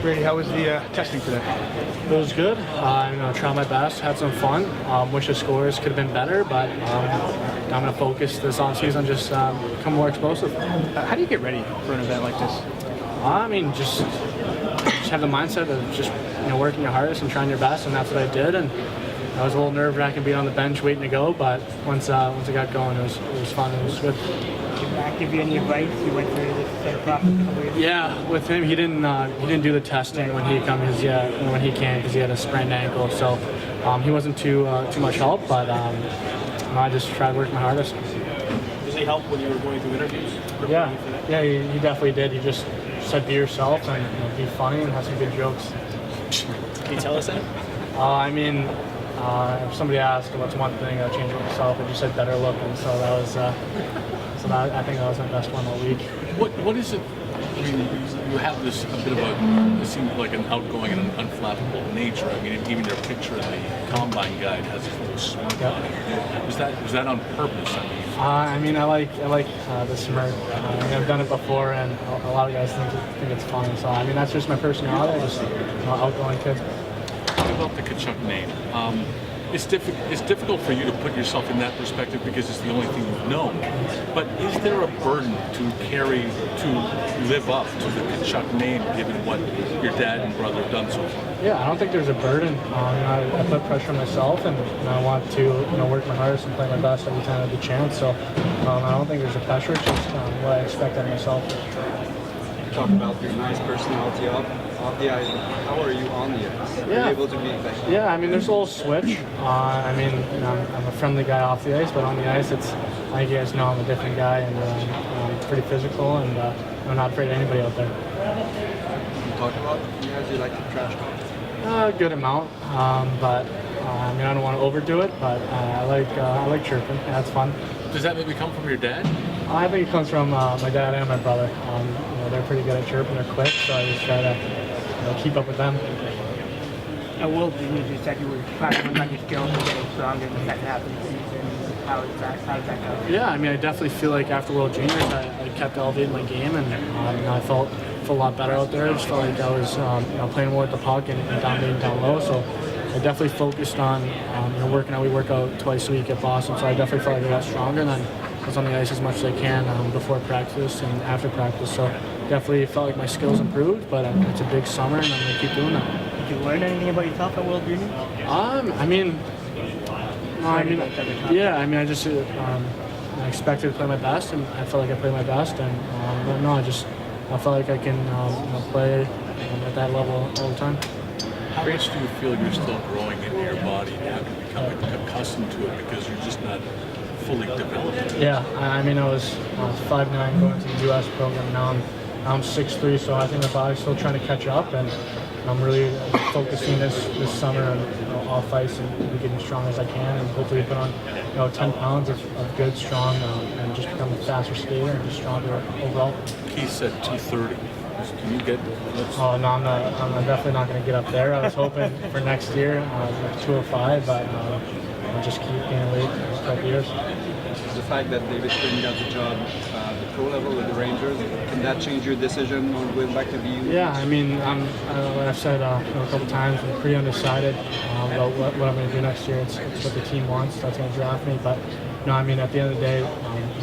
Brady, how was the testing today? It was good. Tried my best, had some fun. Wish the scores could have been better, but I'm going to focus this offseason on just become more explosive. How do you get ready for an event like this? Just have the mindset of just working your hardest and trying your best, and that's what I did. And I was a little nerve-wracking being on the bench waiting to go, but once it got going, it was fun. It was good. Did Matt give you any advice? You went through this process? Yeah, with him, he didn't do the testing when he came because he had a sprained ankle, so he wasn't too much help. But I just tried to work my hardest. Does he help when you were going through interviews? Yeah, he definitely did. He just said be yourself and be funny and have some good jokes. Can you tell us that? If somebody asked what's one thing I changed with myself, I just said better looking. So that was, I think that was my best one all week. What is it? I mean, you have this a bit of it seems like an outgoing and an unflappable nature. I mean, even your picture in the combine guide has this little smirk on it. Was that on purpose? I like the smirk. I've done it before, and a lot of guys think it's funny. So that's just my personality. I'm just outgoing kid. About the Tkachuk name, it's difficult for you to put yourself in that perspective because it's the only thing you've known. But is there a burden to live up to the Tkachuk name, given what your dad and brother have done so far? Yeah, I don't think there's a burden. I put pressure on myself, and I want to work my hardest and play my best every time I have the chance. So I don't think there's a pressure. It's just what I expect of myself. Talk about your nice personality off the ice. How are you on the ice? Are you able to be effective? Yeah, there's a little switch. I'm a friendly guy off the ice, but on the ice, I think you guys know I'm a different guy, and I'm pretty physical, and I'm not afraid of anybody out there. You talk about you guys, you like to trash talk? A good amount, but I don't want to overdo it, but I like chirping. Yeah, it's fun. Does that maybe come from your dad? I think it comes from my dad and my brother. They're pretty good at chirping. They're quick, so I just try to keep up with them. Will Junior just said you were practicing on your skills and getting stronger in the second half of the season. How does that go? Yeah, I definitely feel like after World Juniors, I kept elevating my game, and I felt a lot better out there. I just felt like I was playing more with the puck and dominating down low. So I definitely focused on working out. We work out twice a week at Boston, so I definitely felt like I got stronger. And then I was on the ice as much as I can before practice and after practice. So definitely felt like my skills improved, but it's a big summer, and I'm going to keep doing that. Did you learn anything about yourself at World Juniors? I expected to play my best, and I felt like I played my best. And I felt like I can play at that level all the time. How much do you feel you're still growing into your body after becoming accustomed to it because you're just not fully developed? Yeah, I was 5'9" going to the U.S. program. Now I'm 6'3", so I think my body's still trying to catch up, and I'm really focusing this summer on off ice and getting as strong as I can, and hopefully put on 10 pounds of good, strong, and just become a faster skater and just stronger overall. Keith said 230. Can you get? Oh no, I'm definitely not going to get up there. I was hoping for next year 205, but I'll just keep getting late for a couple years. The fact that David Quinn got the job at the pro level with the Rangers, can that change your decision on going back to the U? Yeah, like I've said a couple times, I'm pretty undecided about what I'm going to do next year. It's what the team wants. That's going to draft me. But at the end of the day,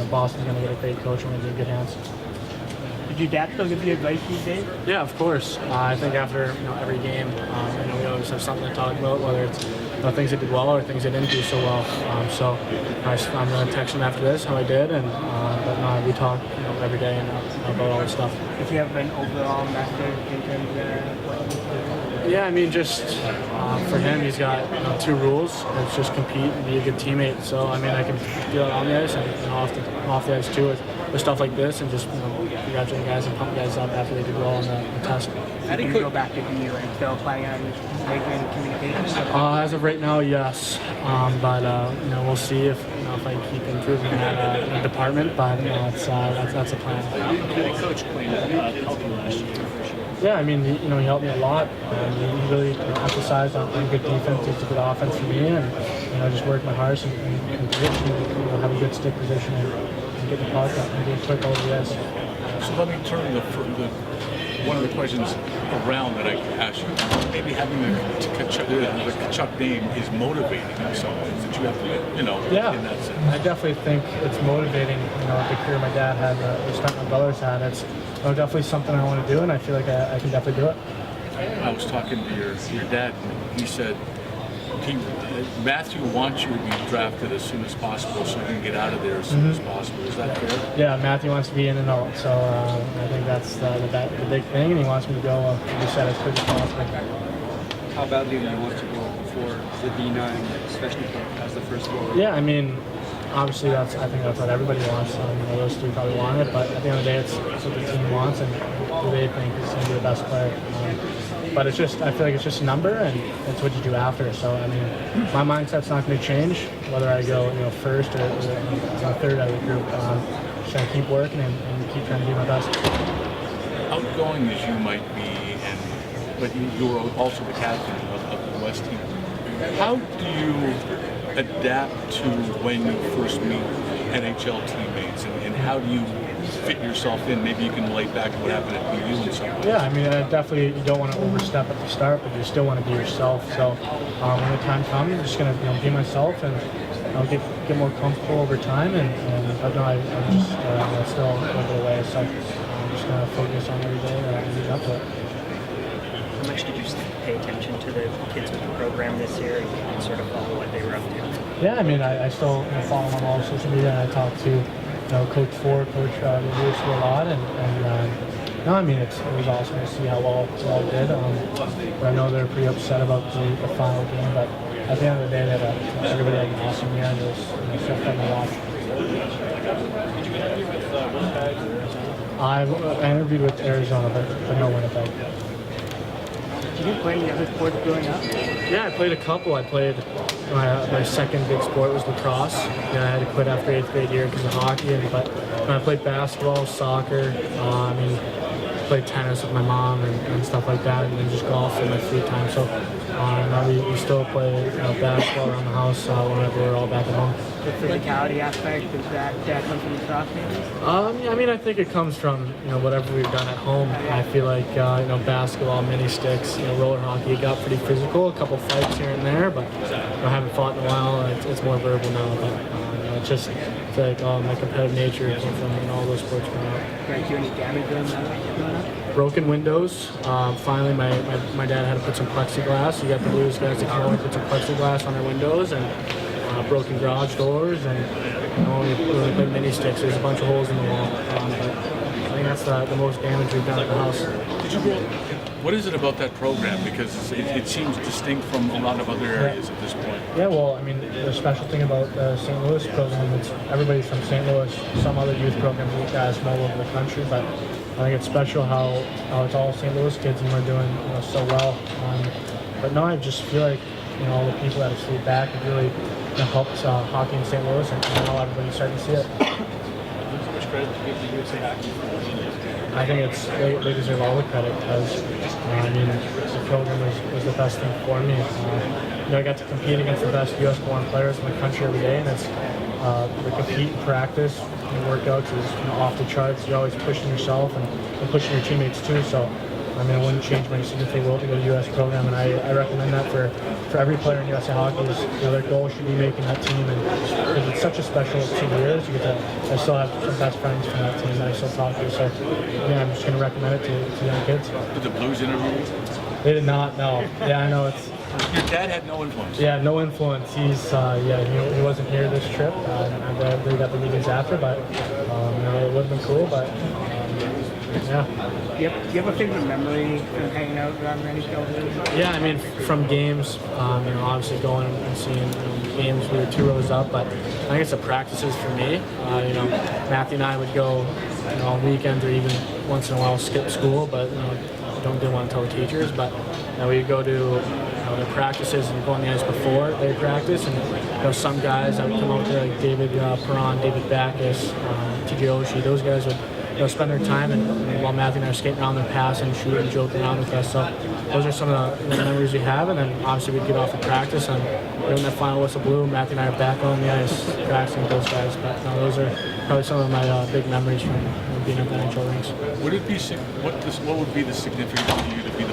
Boston's going to get a great coach. I'm going to be in good hands. Did your dad still give you advice these days? Yeah, of course. I think after every game, we always have something to talk about, whether it's things I did well or things I didn't do so well. So I'm going to text him after this how I did, and we talk every day and about all this stuff. If you have an overall message in terms of Yeah, for him, he's got 2 rules. It's just compete and be a good teammate. So I can do that on the ice and off the ice too with stuff like this, and just congratulate guys and pump guys up after they did well on the test. How do you go back to the U and still planning on making communications? As of right now, yes. But we'll see if I keep improving in that department. But that's a plan. The coach played help you last year. Yeah, he helped me a lot. He really emphasized on good defense, it's a good offense for me, and just work my hardest and have a good stick position and get the puck up and get quick over the ice. So let me turn to one of the questions around that I could ask you. Maybe having the Tkachuk name is motivating in some ways that you have to, Yeah, in that sense. I definitely think it's motivating. The career my dad had, the stuff my brothers had. It's definitely something I want to do, and I feel like I can definitely do it. I was talking to your dad, and he said Matthew wants you to be drafted as soon as possible so you can get out of there as soon as possible. Is that fair? Yeah, Matthew wants to be in and out, so I think that's the big thing, and he wants me to go, like you said, as quick as possible. How badly do you want to go before Zadina and especially as the first goal? Yeah, I mean, obviously I think that's what everybody wants. Those three probably want it, but at the end of the day, it's what the team wants and who they think is going to be the best player. But it's just, I feel like it's just a number, and it's what you do after. So I mean, my mindset's not going to change whether I go, first or third out of the group. Just gonna keep working and keep trying to do my best. Outgoing as you might be, but you're also the captain of the West team. How do you adapt to when you first meet NHL teammates, and how do you fit yourself in? Maybe you can relate back to what happened at BU in some ways. Yeah, I mean, definitely you don't want to overstep at the start, but you still want to be yourself. So when the time comes, I'm just going to be myself, and I'll get more comfortable over time. But no, I'm just still a little bit away, so I'm just going to focus on every day and lead up to it. How much did you pay attention to the kids with the program this year and sort of follow what they were up to? Yeah, I mean, I still follow them on all social media, and I talk to Coach Ford, Coach Lewis a lot, and no, I mean, it was awesome to see how well we all did. But I know they're pretty upset about the final game, but at the end of the day, everybody had an awesome year, and it was so fun to watch. Did you interview with Winnipeg? I interviewed with Arizona, but no Winnipeg. Did you play any other sports growing up? Yeah, I played a couple. I played my second big sport was lacrosse. Yeah, I had to quit after 8th grade year because of hockey. But I played basketball, soccer. Played tennis with my mom and stuff like that, and then just golf in my free time. So we still play basketball around the house whenever we're all back at home. The physicality aspect, does that come from the cross maybe? I mean, I think it comes from whatever we've done at home. I feel like basketball, mini sticks, roller hockey, it got pretty physical. A couple fights here and there, but I haven't fought in a while. It's more verbal now, but it's just I feel like my competitive nature came from all those sports growing up. Did you do any damage growing up? Broken windows. Finally, my dad had to put some plexiglass. You got the Blues guys that can only put some plexiglass on their windows, and broken garage doors, and we played mini sticks. There's a bunch of holes in the wall. But I think that's the most damage we've done at the house. What is it about that program? Because it seems distinct from a lot of other areas at this point. Yeah, well, I mean, the special thing about the St. Louis program, it's everybody's from St. Louis. Some other youth programs with guys from all over the country, but I think it's special how it's all St. Louis kids and we're doing so well. But no, I just feel like all the people that have stayed back have really helped hockey in St. Louis, and now everybody's starting to see it. How much credit do you give the USA Hockey for this? I think they deserve all the credit because the program was the best thing for me. I got to compete against the best U.S.-born players in the country every day, and it's the compete and practice and workouts is off the charts. You're always pushing yourself and pushing your teammates too. So I wouldn't change my decision if they will to go to the U.S. program, and I recommend that for every player in USA Hockey. Their goal should be making that team, and because it's such a special 2 years, I still have some best friends from that team that I still talk to. So yeah, I'm just going to recommend it to young kids. Did the Blues interview you? They did not. No. Yeah, I know it's. Your dad had no influence. Yeah, no influence. He's he wasn't here this trip. They got the meetings after, but it would have been cool. But yeah. Do you have a favorite memory from hanging out around Randy Shelton? Yeah, from games, obviously going and seeing games, we were 2 rows up, but I think it's the practices for me. Matthew and I would go on weekends or even once in a while skip school, but didn't want to tell the teachers, but we'd go to the practices and go on the ice before they practice, and some guys that would come out there like David Perron, David Backus, TJ Oshie, those guys would spend their time and while Matthew and I are skating around, they're passing, shooting, joking around with us. So those are some of the memories we have, and then obviously we'd get off the practice and when that final whistle blew, Matthew and I are back on the ice practicing with those guys. But those are probably some of my big memories from being at the NHL rinks. Would it be what would be the significance to you to be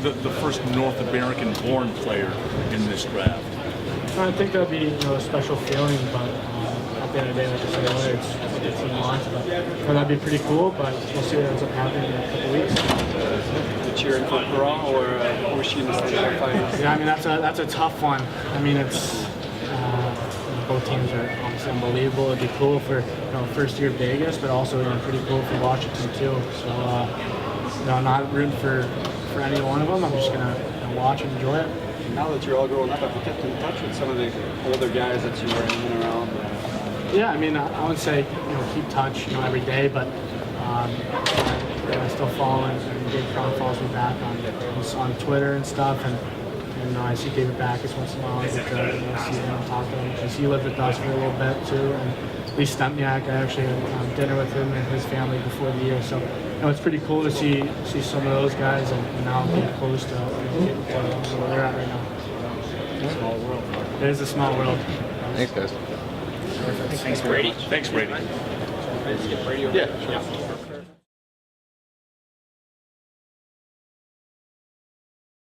the first North American-born player in this draft? I think that'd be a special feeling, but at the end of the day, like I said earlier, it's what the team wants. But that'd be pretty cool. But we'll see what ends up happening in a couple weeks. The cheering for Perron or she in the Stanley Finals? Yeah, I mean that's a tough one. I mean it's both teams are obviously unbelievable. It'd be cool for first year Vegas, but also pretty cool for Washington too. So I'm not rooting for any one of them. I'm just gonna watch and enjoy it. Now that you're all growing up, have you kept in touch with some of the older guys that you were in and around? Yeah, I mean, I would say keep touch every day, but I still follow and Dave Crown follows me back on Twitter and stuff, and I see David Backus once in a while. I get to see him and talk to him because he lived with us for a little bit too, and Lee Stempniak, I actually had dinner with him and his family before the year, so it's pretty cool to see some of those guys and now get close to where they're at right now. Small world. It is a small world. Thanks, guys. Thanks, Brady. Thanks, Brady. Yeah.